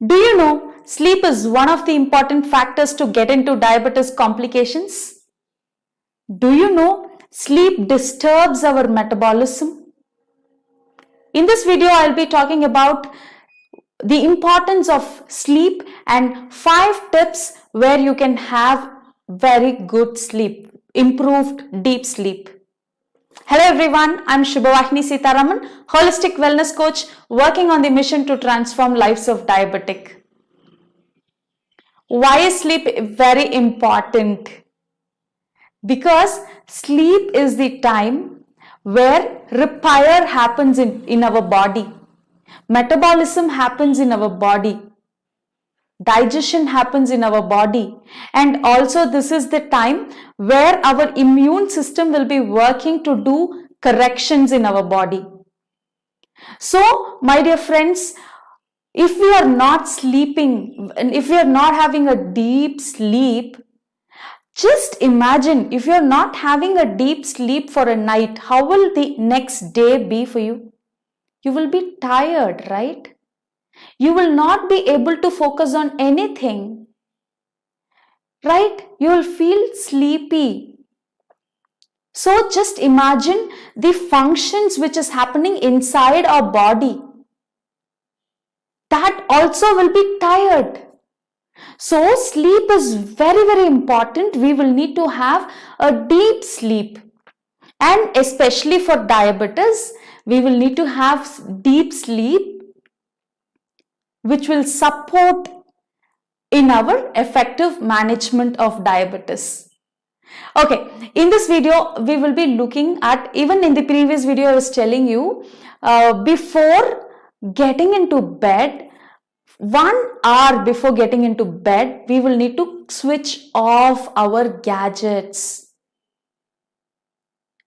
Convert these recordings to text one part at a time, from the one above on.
Do you know sleep is one of the important factors to get into diabetes complications? Do you know sleep disturbs our metabolism? In this video, I'll be talking about the importance of sleep and 5 tips where you can have very good sleep, improved deep sleep. Hello everyone, I'm Shubhavahini Sitaraman, holistic wellness coach working on the mission to transform lives of diabetic. Why is sleep very important? Because sleep is the time where repair happens in our body. Metabolism happens in our body. Digestion happens in our body. And also this is the time where our immune system will be working to do corrections in our body. So, my dear friends, if we are not sleeping, and if we are not having a deep sleep, just imagine if you're not having a deep sleep for a night, how will the next day be for you? You will be tired, right? You will not be able to focus on anything, right? You will feel sleepy. So just imagine the functions which is happening inside our body. That also will be tired. So sleep is very, very important. We will need to have a deep sleep. And especially for diabetes, we will need to have deep sleep which will support in our effective management of diabetes. Okay, in this video, we will be looking at, even in the previous video, I was telling you, before getting into bed, 1 hour before getting into bed, we will need to switch off our gadgets.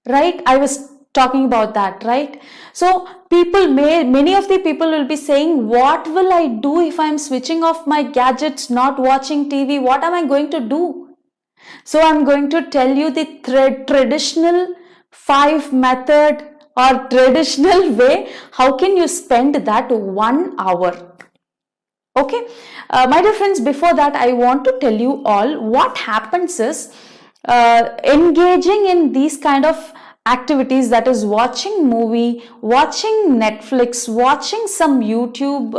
Right? I was talking about that, right? So many of the people will be saying, what will I do if I'm switching off my gadgets, not watching TV? What am I going to do? So I'm going to tell you the traditional 5 method or traditional way. How can you spend that 1 hour? Okay, my dear friends, before that, I want to tell you all what happens is engaging in these kind of activities, that is watching movie, watching Netflix, watching some YouTube,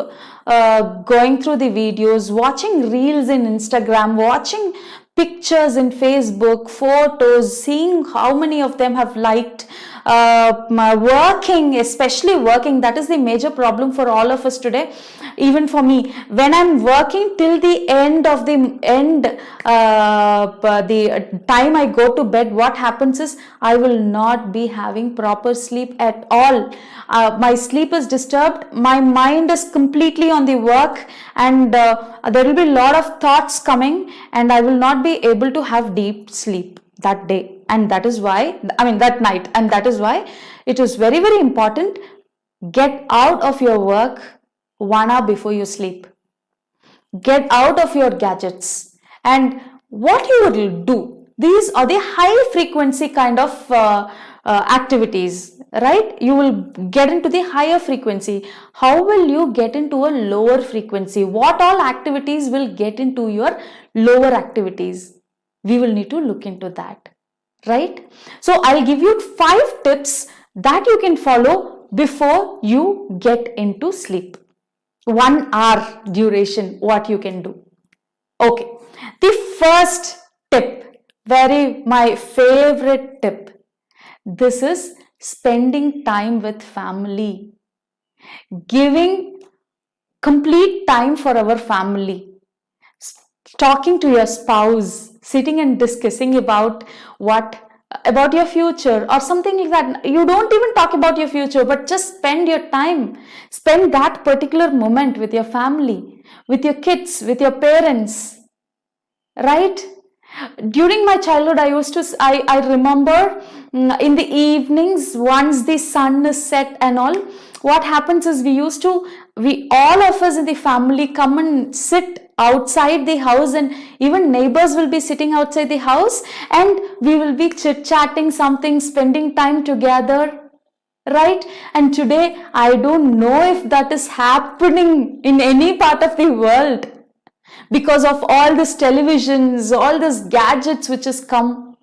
going through the videos, watching reels in Instagram, watching pictures in Facebook, photos, seeing how many of them have liked, working, especially working, that is the major problem for all of us today. Even for me, when I'm working till the end, the time I go to bed, what happens is I will not be having proper sleep at all. My sleep is disturbed, my mind is completely on the work, and there will be a lot of thoughts coming, and I will not be able to have deep sleep that day, and that is why, that night, and that is why it is very, very important. Get out of your work 1 hour before you sleep. Get out of your gadgets, and what you will do, these are the high frequency kind of activities, right? You will get into the higher frequency. How will you get into a lower frequency? What all activities will get into your lower activities? We will need to look into that, right? So I'll give you 5 tips that you can follow before you get into sleep. 1 hour duration, what you can do. Okay, the first tip, my favorite tip, this is spending time with family, giving complete time for our family, talking to your spouse, sitting and discussing about your future or something like that. You don't even talk about your future, but just spend your time, spend that particular moment with your family, with your kids, with your parents, right? During my childhood, I remember in the evenings, once the sun is set and all, what happens is we all of us in the family come and sit outside the house, and even neighbors will be sitting outside the house, and we will be chit-chatting something, spending time together. right? And today I don't know if that is happening in any part of the world because of all these televisions, all these gadgets which has come,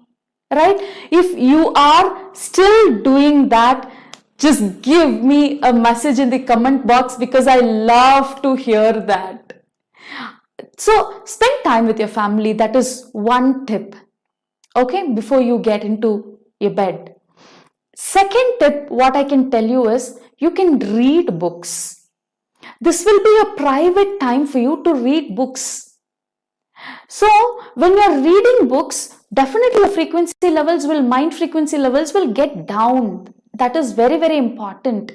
right? If you are still doing that, just give me a message in the comment box, because I love to hear that. So spend time with your family. That is one tip, okay, before you get into your bed. Second tip, what I can tell you is, you can read books. This will be a private time for you to read books. So when you're reading books, definitely your mind frequency levels will get down. That is very, very important.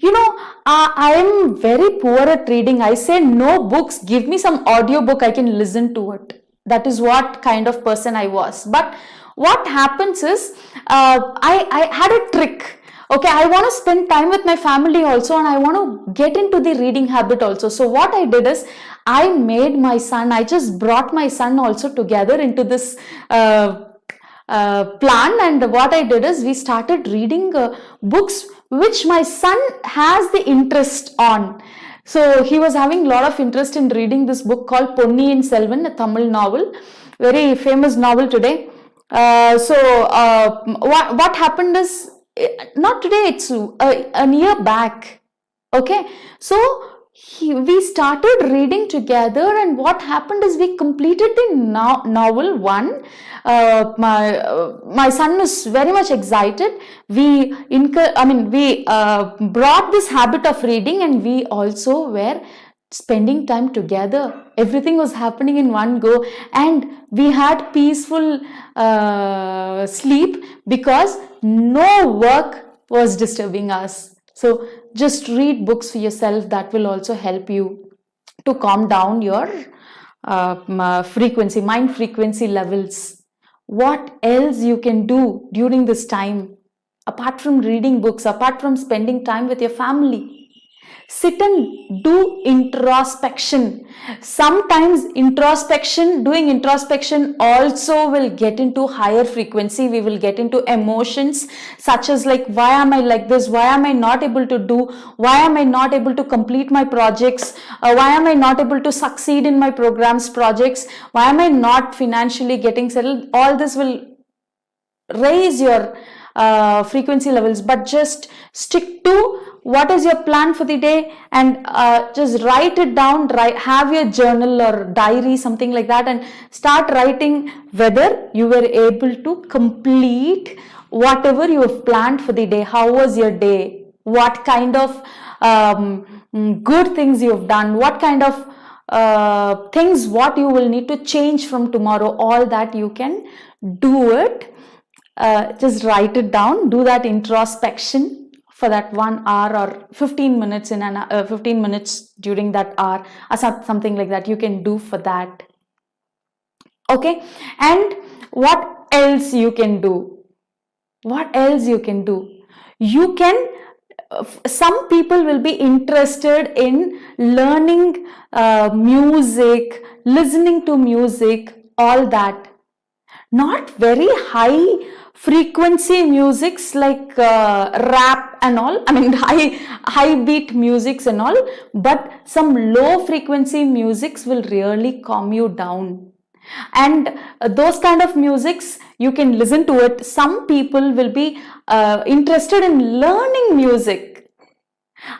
You know, I am very poor at reading. I say no books, give me some audio book, I can listen to it. That is what kind of person I was. But what happens is, I had a trick. Okay, I want to spend time with my family also, and I want to get into the reading habit also. So what I did is, I just brought my son also together into this plan. And what I did is, we started reading books which my son has the interest on. So he was having a lot of interest in reading this book called Ponniyin Selvan, a Tamil novel, very famous novel today. What happened is, not today, it's a year back. Okay, so we started reading together, and what happened is, we completed the novel one. My son was very much excited. We brought this habit of reading, and we also were spending time together. Everything was happening in one go, and we had peaceful sleep, because no work was disturbing us. So just read books for yourself. That will also help you to calm down your mind frequency levels. What else you can do during this time, apart from reading books, apart from spending time with your family? Sit and do introspection. Sometimes doing introspection also will get into higher frequency. We will get into emotions such as, like, why am I like this? Why am I not able to do? Why am I not able to complete my projects? Why am I not able to succeed in my programs, projects? Why am I not financially getting settled? All this will raise your frequency levels. But just stick to what is your plan for the day, and just write it down. Have your journal or diary, something like that, and start writing whether you were able to complete whatever you have planned for the day. How was your day? What kind of good things you have done? What kind of things what you will need to change from tomorrow? All that you can do it. Just write it down. Do that introspection for that 1 hour or 15 minutes 15 minutes during that hour, or something like that. You can do for that. Okay, and what else you can do? You can, some people will be interested in learning music, listening to music, all that. Not very high frequency musics like rap and all, high beat musics and all, but some low frequency musics will really calm you down. And those kind of musics, you can listen to it. Some people will be interested in learning music.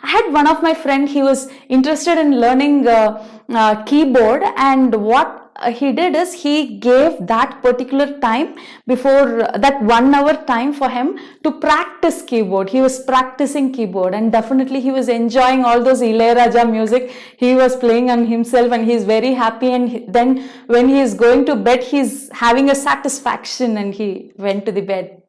I had one of my friend, he was interested in learning keyboard, and what he did is, he gave that particular time, before that 1 hour time for him to practice keyboard. He was practicing keyboard, and definitely he was enjoying all those Ilayaraja music. He was playing on himself, and he is very happy. And then when he is going to bed, he's having a satisfaction, and he went to the bed,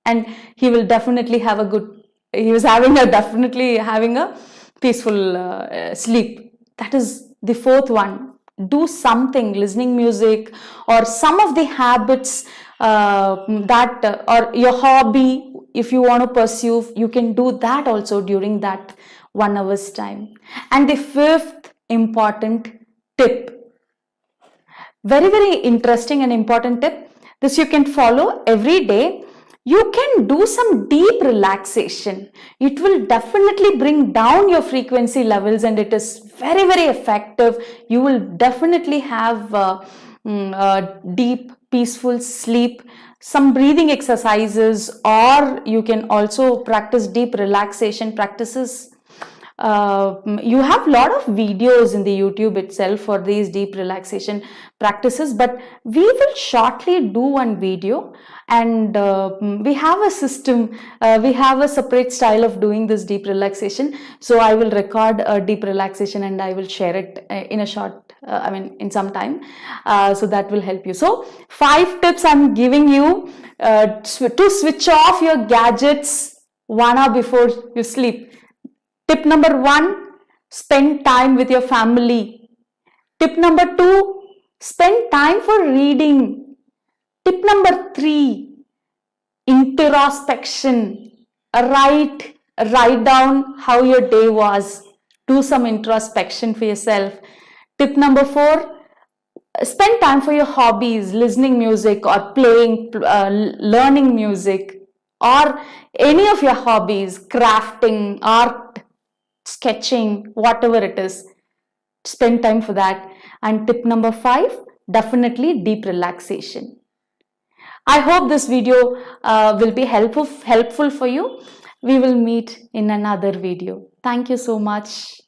and he will definitely have a good, he was definitely having a peaceful sleep. That is the fourth one. Do something, listening music, or some of the habits or your hobby, if you want to pursue, you can do that also during that 1 hour's time. And the fifth important tip, very, very interesting and important tip, this you can follow every day. You can do some deep relaxation. It will definitely bring down your frequency levels, and it is very, very effective. You will definitely have deep, peaceful sleep. Some breathing exercises, or you can also practice deep relaxation practices. You have a lot of videos in the YouTube itself for these deep relaxation practices, but we will shortly do one video, and we have a system, we have a separate style of doing this deep relaxation. So I will record a deep relaxation and I will share it in a short, in some time. So that will help you. So 5 tips I'm giving you to switch off your gadgets 1 hour before you sleep. Tip number 1, spend time with your family. Tip number 2, spend time for reading. Tip number 3, introspection. Write down how your day was. Do some introspection for yourself. Tip number 4, spend time for your hobbies, listening music or playing, learning music, or any of your hobbies, crafting, art, sketching, whatever it is. Spend time for that. And tip number 5, definitely deep relaxation. I hope this video will be helpful for you. We will meet in another video. Thank you so much.